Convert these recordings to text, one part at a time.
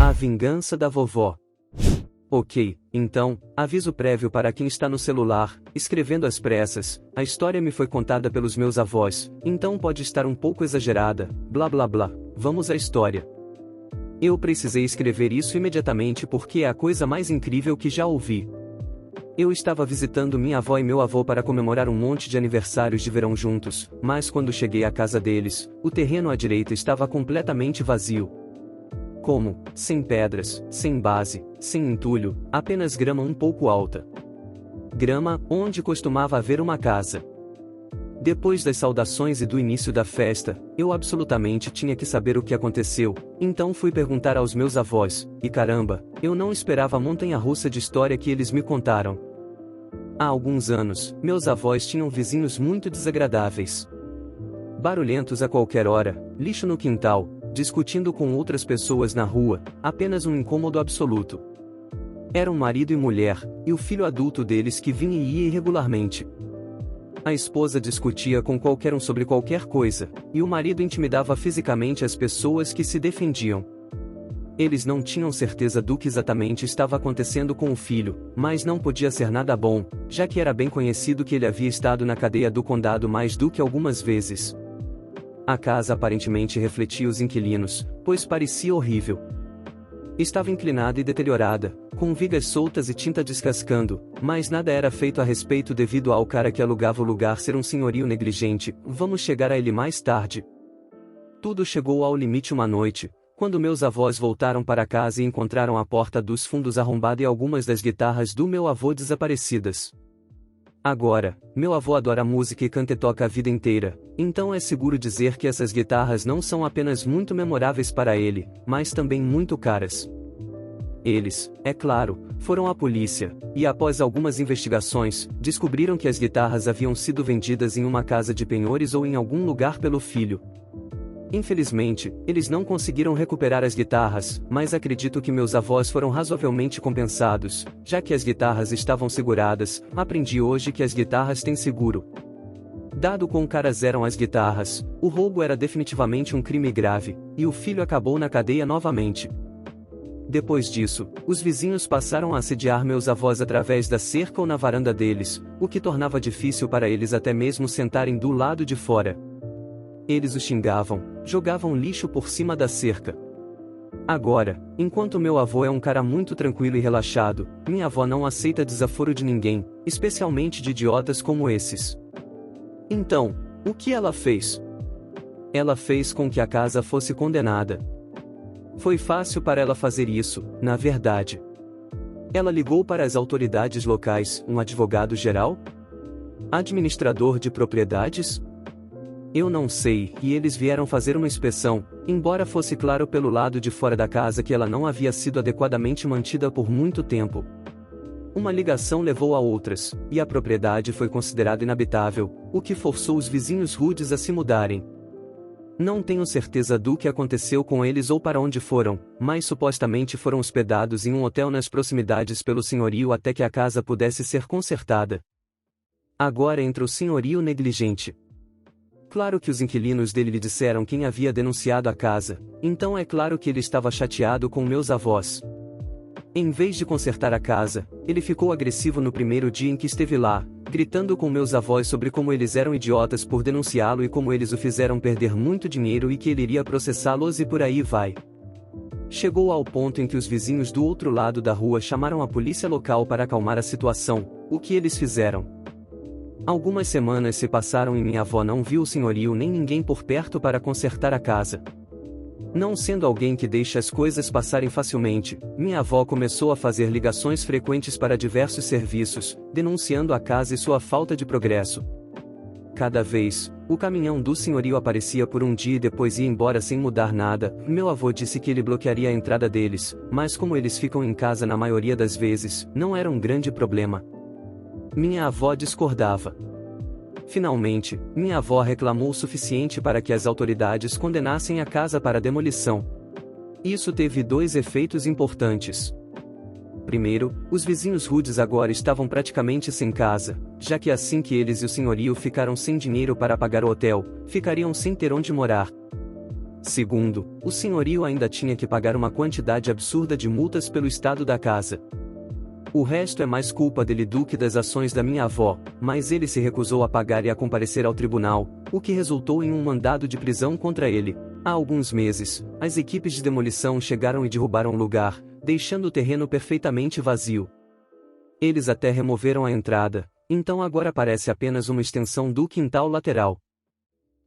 A vingança da vovó. Ok, então, aviso prévio para quem está no celular, escrevendo às pressas, a história me foi contada pelos meus avós, então pode estar um pouco exagerada, blá blá blá, vamos à história. Eu precisei escrever isso imediatamente porque é a coisa mais incrível que já ouvi. Eu estava visitando minha avó e meu avô para comemorar um monte de aniversários de verão juntos, mas quando cheguei à casa deles, o terreno à direita estava completamente vazio. Como, sem pedras, sem base, sem entulho, apenas grama um pouco alta. Grama, onde costumava haver uma casa. Depois das saudações e do início da festa, eu absolutamente tinha que saber o que aconteceu, então fui perguntar aos meus avós, e caramba, eu não esperava a montanha-russa de história que eles me contaram. Há alguns anos, meus avós tinham vizinhos muito desagradáveis. Barulhentos a qualquer hora, lixo no quintal, discutindo com outras pessoas na rua, apenas um incômodo absoluto. Eram marido e mulher, e o filho adulto deles que vinha e ia irregularmente. A esposa discutia com qualquer um sobre qualquer coisa, e o marido intimidava fisicamente as pessoas que se defendiam. Eles não tinham certeza do que exatamente estava acontecendo com o filho, mas não podia ser nada bom, já que era bem conhecido que ele havia estado na cadeia do condado mais do que algumas vezes. A casa aparentemente refletia os inquilinos, pois parecia horrível. Estava inclinada e deteriorada, com vigas soltas e tinta descascando, mas nada era feito a respeito devido ao cara que alugava o lugar ser um senhorio negligente. Vamos chegar a ele mais tarde. Tudo chegou ao limite uma noite, quando meus avós voltaram para casa e encontraram a porta dos fundos arrombada e algumas das guitarras do meu avô desaparecidas. Agora, meu avô adora música e canta e toca a vida inteira, então é seguro dizer que essas guitarras não são apenas muito memoráveis para ele, mas também muito caras. Eles, é claro, foram à polícia, e após algumas investigações, descobriram que as guitarras haviam sido vendidas em uma casa de penhores ou em algum lugar pelo filho. Infelizmente, eles não conseguiram recuperar as guitarras, mas acredito que meus avós foram razoavelmente compensados, já que as guitarras estavam seguradas. Aprendi hoje que as guitarras têm seguro. Dado quão caras eram as guitarras, o roubo era definitivamente um crime grave, e o filho acabou na cadeia novamente. Depois disso, os vizinhos passaram a assediar meus avós através da cerca ou na varanda deles, o que tornava difícil para eles até mesmo sentarem do lado de fora. Eles o xingavam, jogavam lixo por cima da cerca. Agora, enquanto meu avô é um cara muito tranquilo e relaxado, minha avó não aceita desaforo de ninguém, especialmente de idiotas como esses. Então, o que ela fez? Ela fez com que a casa fosse condenada. Foi fácil para ela fazer isso, na verdade. Ela ligou para as autoridades locais, um advogado geral? Administrador de propriedades? Eu não sei, e eles vieram fazer uma inspeção, embora fosse claro pelo lado de fora da casa que ela não havia sido adequadamente mantida por muito tempo. Uma ligação levou a outras, e a propriedade foi considerada inabitável, o que forçou os vizinhos rudes a se mudarem. Não tenho certeza do que aconteceu com eles ou para onde foram, mas supostamente foram hospedados em um hotel nas proximidades pelo senhorio até que a casa pudesse ser consertada. Agora entra o senhorio negligente. Claro que os inquilinos dele lhe disseram quem havia denunciado a casa, então é claro que ele estava chateado com meus avós. Em vez de consertar a casa, ele ficou agressivo no primeiro dia em que esteve lá, gritando com meus avós sobre como eles eram idiotas por denunciá-lo e como eles o fizeram perder muito dinheiro e que ele iria processá-los e por aí vai. Chegou ao ponto em que os vizinhos do outro lado da rua chamaram a polícia local para acalmar a situação, o que eles fizeram. Algumas semanas se passaram e minha avó não viu o senhorio nem ninguém por perto para consertar a casa. Não sendo alguém que deixa as coisas passarem facilmente, minha avó começou a fazer ligações frequentes para diversos serviços, denunciando a casa e sua falta de progresso. Cada vez, o caminhão do senhorio aparecia por um dia e depois ia embora sem mudar nada. Meu avô disse que ele bloquearia a entrada deles, mas como eles ficam em casa na maioria das vezes, não era um grande problema. Minha avó discordava. Finalmente, minha avó reclamou o suficiente para que as autoridades condenassem a casa para demolição. Isso teve dois efeitos importantes. Primeiro, os vizinhos rudes agora estavam praticamente sem casa, já que assim que eles e o senhorio ficaram sem dinheiro para pagar o hotel, ficariam sem ter onde morar. Segundo, o senhorio ainda tinha que pagar uma quantidade absurda de multas pelo estado da casa. O resto é mais culpa dele do que das ações da minha avó, mas ele se recusou a pagar e a comparecer ao tribunal, o que resultou em um mandado de prisão contra ele. Há alguns meses, as equipes de demolição chegaram e derrubaram o lugar, deixando o terreno perfeitamente vazio. Eles até removeram a entrada, então agora parece apenas uma extensão do quintal lateral.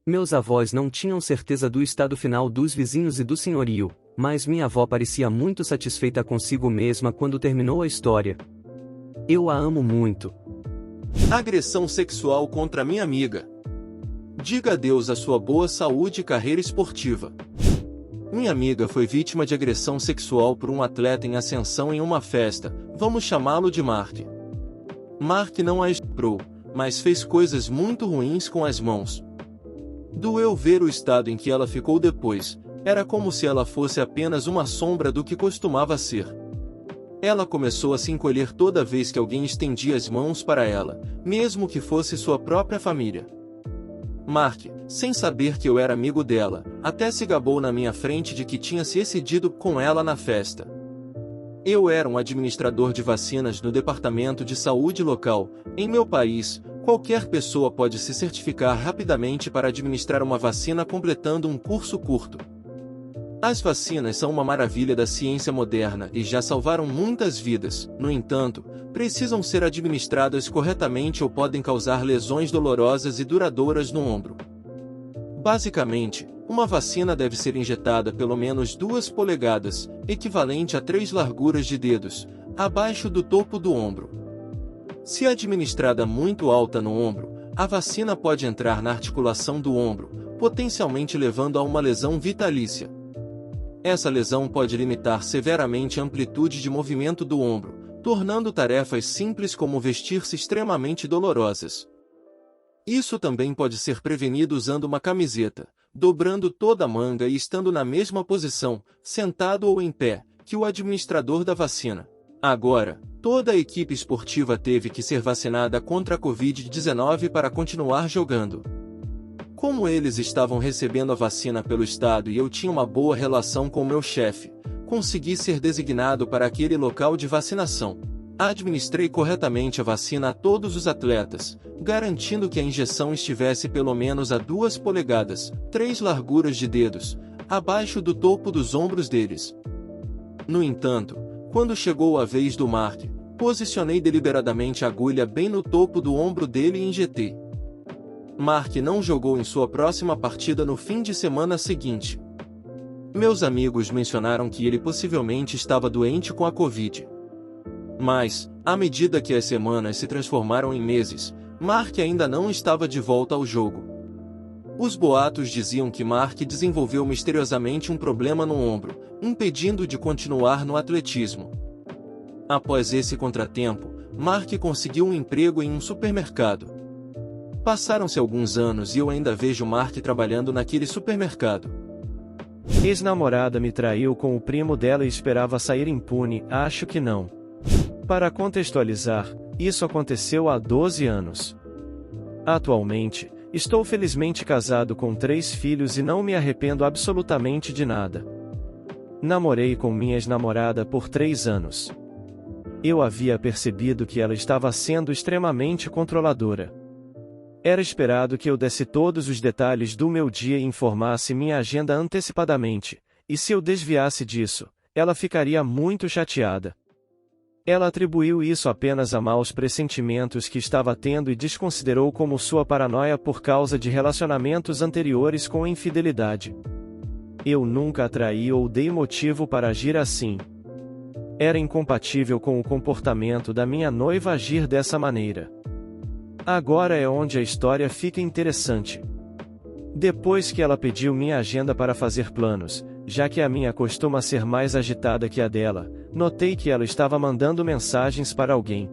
Meus avós não tinham certeza do estado final dos vizinhos e do senhorio, mas minha avó parecia muito satisfeita consigo mesma quando terminou a história. Eu a amo muito. Agressão sexual contra minha amiga. Diga adeus à sua boa saúde e carreira esportiva. Minha amiga foi vítima de agressão sexual por um atleta em ascensão em uma festa, vamos chamá-lo de Mark. Mark não a estuprou, mas fez coisas muito ruins com as mãos. Doeu ver o estado em que ela ficou depois, era como se ela fosse apenas uma sombra do que costumava ser. Ela começou a se encolher toda vez que alguém estendia as mãos para ela, mesmo que fosse sua própria família. Mark, sem saber que eu era amigo dela, até se gabou na minha frente de que tinha se excedido com ela na festa. Eu era um administrador de vacinas no departamento de saúde local. Em meu país, qualquer pessoa pode se certificar rapidamente para administrar uma vacina completando um curso curto. As vacinas são uma maravilha da ciência moderna e já salvaram muitas vidas, no entanto, precisam ser administradas corretamente ou podem causar lesões dolorosas e duradouras no ombro. Basicamente, uma vacina deve ser injetada pelo menos 2 polegadas, equivalente a 3 larguras de dedos, abaixo do topo do ombro. Se administrada muito alta no ombro, a vacina pode entrar na articulação do ombro, potencialmente levando a uma lesão vitalícia. Essa lesão pode limitar severamente a amplitude de movimento do ombro, tornando tarefas simples como vestir-se extremamente dolorosas. Isso também pode ser prevenido usando uma camiseta, dobrando toda a manga e estando na mesma posição, sentado ou em pé, que o administrador da vacina. Agora, toda a equipe esportiva teve que ser vacinada contra a Covid-19 para continuar jogando. Como eles estavam recebendo a vacina pelo estado e eu tinha uma boa relação com meu chefe, consegui ser designado para aquele local de vacinação. Administrei corretamente a vacina a todos os atletas, garantindo que a injeção estivesse pelo menos a 2 polegadas, 3 larguras de dedos, abaixo do topo dos ombros deles. No entanto, quando chegou a vez do Mark, posicionei deliberadamente a agulha bem no topo do ombro dele e injetei. Mark não jogou em sua próxima partida no fim de semana seguinte. Meus amigos mencionaram que ele possivelmente estava doente com a Covid. Mas, à medida que as semanas se transformaram em meses, Mark ainda não estava de volta ao jogo. Os boatos diziam que Mark desenvolveu misteriosamente um problema no ombro, impedindo-o de continuar no atletismo. Após esse contratempo, Mark conseguiu um emprego em um supermercado. Passaram-se alguns anos e eu ainda vejo Mark trabalhando naquele supermercado. Ex-namorada me traiu com o primo dela e esperava sair impune, acho que não. Para contextualizar, isso aconteceu há 12 anos. Atualmente, estou felizmente casado com 3 filhos e não me arrependo absolutamente de nada. Namorei com minha ex-namorada por 3 anos. Eu havia percebido que ela estava sendo extremamente controladora. Era esperado que eu desse todos os detalhes do meu dia e informasse minha agenda antecipadamente, e se eu desviasse disso, ela ficaria muito chateada. Ela atribuiu isso apenas a maus pressentimentos que estava tendo e desconsiderou como sua paranoia por causa de relacionamentos anteriores com infidelidade. Eu nunca a traí ou dei motivo para agir assim. Era incompatível com o comportamento da minha noiva agir dessa maneira. Agora é onde a história fica interessante. Depois que ela pediu minha agenda para fazer planos, já que a minha costuma ser mais agitada que a dela, notei que ela estava mandando mensagens para alguém.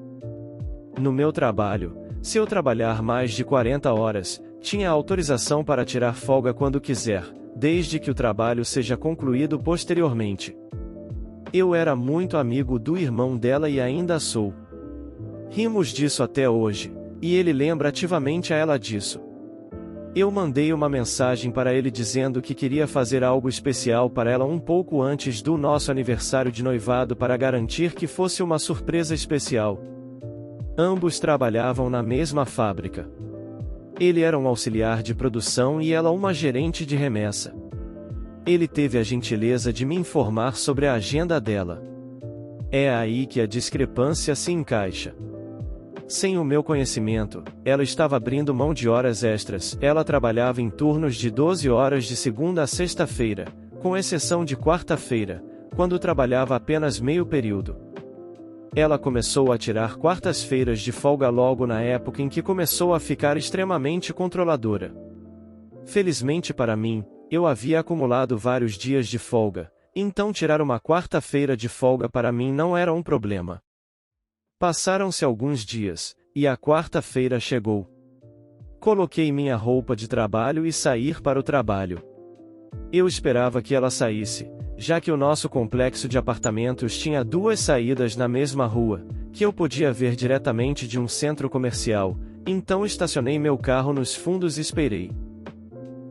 No meu trabalho, se eu trabalhar mais de 40 horas, tinha autorização para tirar folga quando quiser, desde que o trabalho seja concluído posteriormente. Eu era muito amigo do irmão dela e ainda sou. Rimos disso até hoje, e ele lembra ativamente a ela disso. Eu mandei uma mensagem para ele dizendo que queria fazer algo especial para ela um pouco antes do nosso aniversário de noivado para garantir que fosse uma surpresa especial. Ambos trabalhavam na mesma fábrica. Ele era um auxiliar de produção e ela uma gerente de remessa. Ele teve a gentileza de me informar sobre a agenda dela. É aí que a discrepância se encaixa. Sem o meu conhecimento, ela estava abrindo mão de horas extras. Ela trabalhava em turnos de 12 horas de segunda a sexta-feira, com exceção de quarta-feira, quando trabalhava apenas meio período. Ela começou a tirar quartas-feiras de folga logo na época em que começou a ficar extremamente controladora. Felizmente para mim, eu havia acumulado vários dias de folga, então tirar uma quarta-feira de folga para mim não era um problema. Passaram-se alguns dias, e a quarta-feira chegou. Coloquei minha roupa de trabalho e saí para o trabalho. Eu esperava que ela saísse, já que o nosso complexo de apartamentos tinha 2 saídas na mesma rua, que eu podia ver diretamente de um centro comercial, então estacionei meu carro nos fundos e esperei.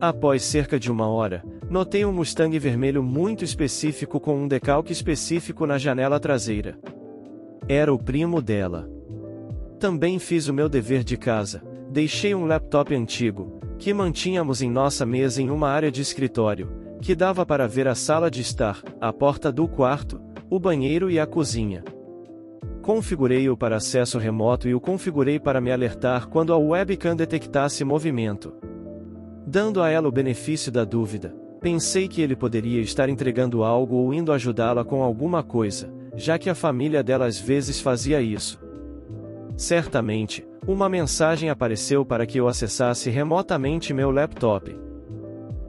Após cerca de 1 hora, notei um Mustang vermelho muito específico com um decalque específico na janela traseira. Era o primo dela. Também fiz o meu dever de casa, deixei um laptop antigo, que mantínhamos em nossa mesa em uma área de escritório, que dava para ver a sala de estar, a porta do quarto, o banheiro e a cozinha. Configurei-o para acesso remoto e o configurei para me alertar quando a webcam detectasse movimento. Dando a ela o benefício da dúvida, pensei que ele poderia estar entregando algo ou indo ajudá-la com alguma coisa, já que a família dela às vezes fazia isso. Certamente, uma mensagem apareceu para que eu acessasse remotamente meu laptop.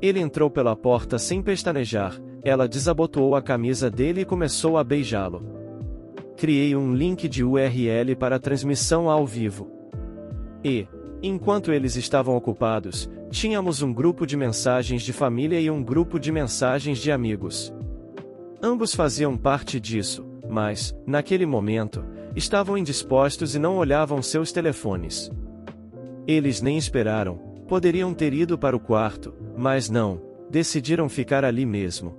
Ele entrou pela porta sem pestanejar, ela desabotoou a camisa dele e começou a beijá-lo. Criei um link de URL para a transmissão ao vivo. E, enquanto eles estavam ocupados, tínhamos um grupo de mensagens de família e um grupo de mensagens de amigos. Ambos faziam parte disso, mas, naquele momento, estavam indispostos e não olhavam seus telefones. Eles nem esperaram, poderiam ter ido para o quarto, mas não, decidiram ficar ali mesmo.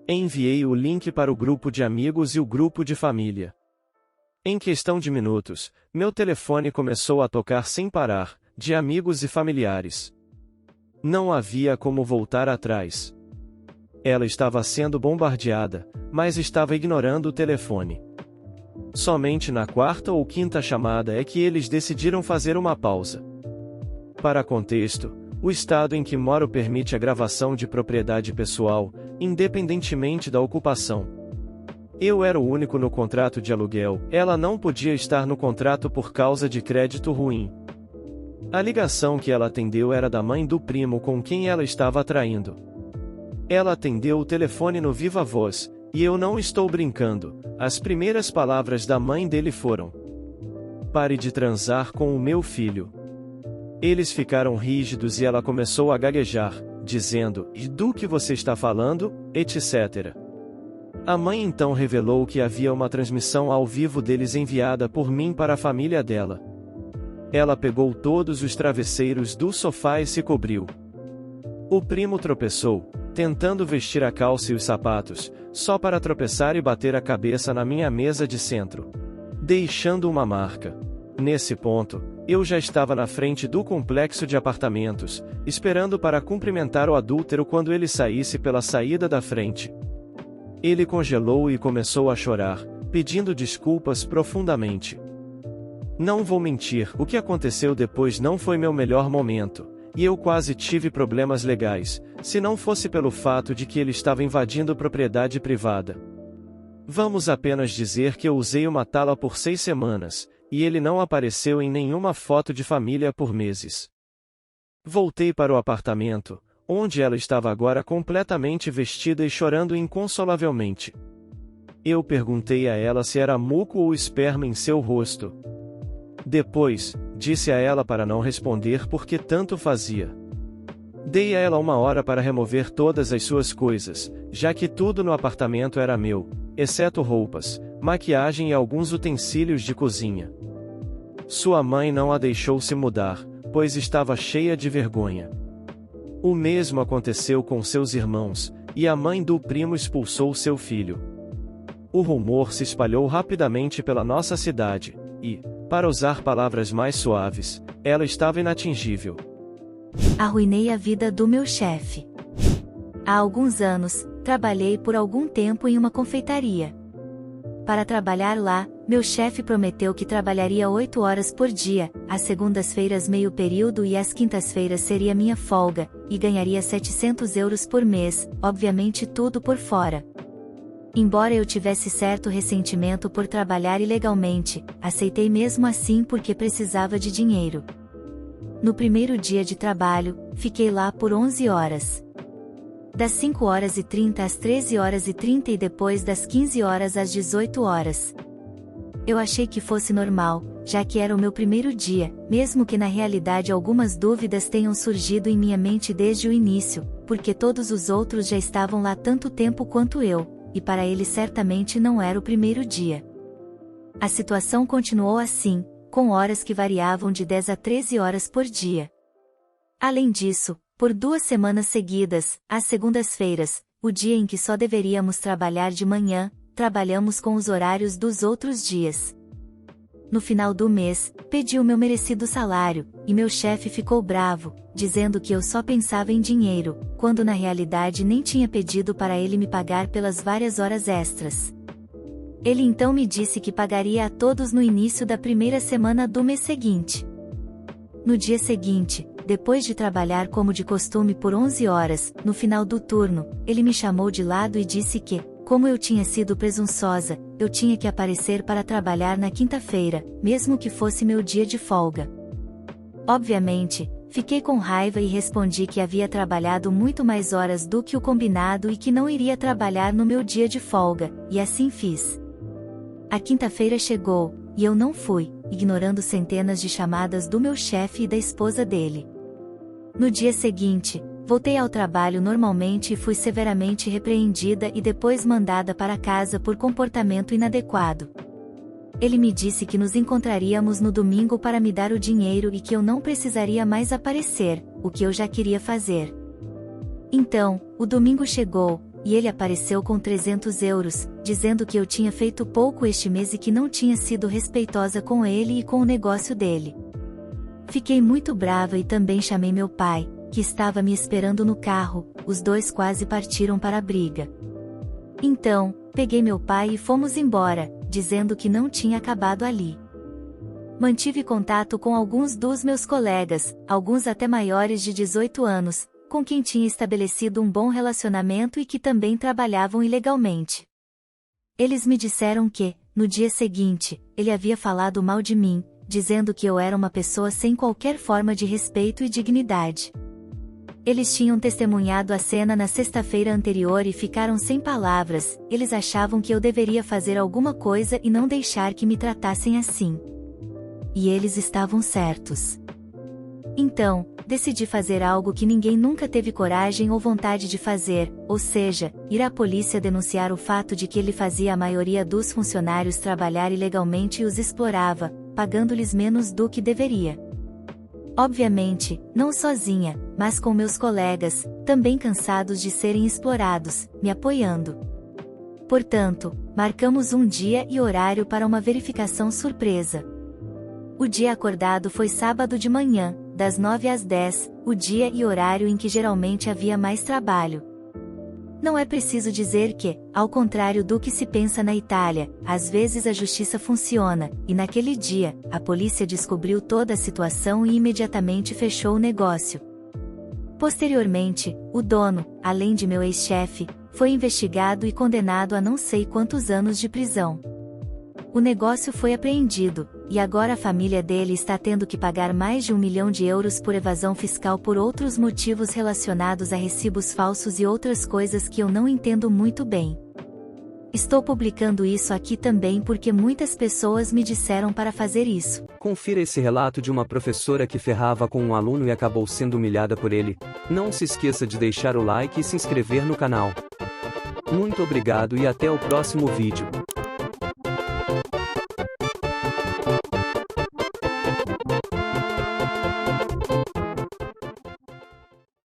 Enviei o link para o grupo de amigos e o grupo de família. Em questão de minutos, meu telefone começou a tocar sem parar, de amigos e familiares. Não havia como voltar atrás. Ela estava sendo bombardeada, mas estava ignorando o telefone. Somente na 4ª ou 5ª chamada é que eles decidiram fazer uma pausa. Para contexto, o estado em que moro permite a gravação de propriedade pessoal, independentemente da ocupação. Eu era o único no contrato de aluguel, ela não podia estar no contrato por causa de crédito ruim. A ligação que ela atendeu era da mãe do primo com quem ela estava traindo. Ela atendeu o telefone no viva voz, e eu não estou brincando, as primeiras palavras da mãe dele foram: "Pare de transar com o meu filho." Eles ficaram rígidos e ela começou a gaguejar, dizendo: "E do que você está falando?", etc. A mãe então revelou que havia uma transmissão ao vivo deles enviada por mim para a família dela. Ela pegou todos os travesseiros do sofá e se cobriu. O primo tropeçou, tentando vestir a calça e os sapatos, só para tropeçar e bater a cabeça na minha mesa de centro, deixando uma marca. Nesse ponto, eu já estava na frente do complexo de apartamentos, esperando para cumprimentar o adúltero quando ele saísse pela saída da frente. Ele congelou e começou a chorar, pedindo desculpas profundamente. Não vou mentir, o que aconteceu depois não foi meu melhor momento, e eu quase tive problemas legais, se não fosse pelo fato de que ele estava invadindo propriedade privada. Vamos apenas dizer que eu usei uma tala por 6 semanas, e ele não apareceu em nenhuma foto de família por meses. Voltei para o apartamento, onde ela estava agora completamente vestida e chorando inconsolavelmente. Eu perguntei a ela se era muco ou esperma em seu rosto. Depois, disse a ela para não responder porque tanto fazia. Dei a ela 1 hora para remover todas as suas coisas, já que tudo no apartamento era meu, exceto roupas, maquiagem e alguns utensílios de cozinha. Sua mãe não a deixou se mudar, pois estava cheia de vergonha. O mesmo aconteceu com seus irmãos, e a mãe do primo expulsou seu filho. O rumor se espalhou rapidamente pela nossa cidade, e, para usar palavras mais suaves, ela estava inatingível. Arruinei a vida do meu chefe. Há alguns anos, trabalhei por algum tempo em uma confeitaria. Para trabalhar lá, meu chefe prometeu que trabalharia 8 horas por dia, às segundas-feiras meio período e às quintas-feiras seria minha folga, e ganharia 700 euros por mês, obviamente tudo por fora. Embora eu tivesse certo ressentimento por trabalhar ilegalmente, aceitei mesmo assim porque precisava de dinheiro. No primeiro dia de trabalho, fiquei lá por 11 horas. Das 5h30 às 13h30 e depois das 15h às 18h. Eu achei que fosse normal, já que era o meu primeiro dia, mesmo que na realidade algumas dúvidas tenham surgido em minha mente desde o início, porque todos os outros já estavam lá tanto tempo quanto eu, e para eles certamente não era o primeiro dia. A situação continuou assim, com horas que variavam de 10 a 13 horas por dia. Além disso, por 2 semanas seguidas, às segundas-feiras, o dia em que só deveríamos trabalhar de manhã, trabalhamos com os horários dos outros dias. No final do mês, pedi o meu merecido salário, e meu chefe ficou bravo, dizendo que eu só pensava em dinheiro, quando na realidade nem tinha pedido para ele me pagar pelas várias horas extras. Ele então me disse que pagaria a todos no início da primeira semana do mês seguinte. No dia seguinte, depois de trabalhar como de costume por 11 horas, no final do turno, ele me chamou de lado e disse que, como eu tinha sido presunçosa, eu tinha que aparecer para trabalhar na quinta-feira, mesmo que fosse meu dia de folga. Obviamente, fiquei com raiva e respondi que havia trabalhado muito mais horas do que o combinado e que não iria trabalhar no meu dia de folga, e assim fiz. A quinta-feira chegou, e eu não fui, ignorando centenas de chamadas do meu chefe e da esposa dele. No dia seguinte, voltei ao trabalho normalmente e fui severamente repreendida e depois mandada para casa por comportamento inadequado. Ele me disse que nos encontraríamos no domingo para me dar o dinheiro e que eu não precisaria mais aparecer, o que eu já queria fazer. Então, o domingo chegou, e ele apareceu com 300 euros, dizendo que eu tinha feito pouco este mês e que não tinha sido respeitosa com ele e com o negócio dele. Fiquei muito brava e também chamei meu pai, que estava me esperando no carro, os dois quase partiram para a briga. Então, peguei meu pai e fomos embora, dizendo que não tinha acabado ali. Mantive contato com alguns dos meus colegas, alguns até maiores de 18 anos, com quem tinha estabelecido um bom relacionamento e que também trabalhavam ilegalmente. Eles me disseram que, no dia seguinte, ele havia falado mal de mim, dizendo que eu era uma pessoa sem qualquer forma de respeito e dignidade. Eles tinham testemunhado a cena na sexta-feira anterior e ficaram sem palavras, eles achavam que eu deveria fazer alguma coisa e não deixar que me tratassem assim. E eles estavam certos. Então, decidi fazer algo que ninguém nunca teve coragem ou vontade de fazer, ou seja, ir à polícia denunciar o fato de que ele fazia a maioria dos funcionários trabalhar ilegalmente e os explorava, pagando-lhes menos do que deveria. Obviamente, não sozinha, mas com meus colegas, também cansados de serem explorados, me apoiando. Portanto, marcamos um dia e horário para uma verificação surpresa. O dia acordado foi sábado de manhã, das 9 às 10, o dia e horário em que geralmente havia mais trabalho. Não é preciso dizer que, ao contrário do que se pensa na Itália, às vezes a justiça funciona, e naquele dia, a polícia descobriu toda a situação e imediatamente fechou o negócio. Posteriormente, o dono, além de meu ex-chefe, foi investigado e condenado a não sei quantos anos de prisão. O negócio foi apreendido, e agora a família dele está tendo que pagar mais de 1 milhão de euros por evasão fiscal por outros motivos relacionados a recibos falsos e outras coisas que eu não entendo muito bem. Estou publicando isso aqui também porque muitas pessoas me disseram para fazer isso. Confira esse relato de uma professora que ferrava com um aluno e acabou sendo humilhada por ele. Não se esqueça de deixar o like e se inscrever no canal. Muito obrigado e até o próximo vídeo.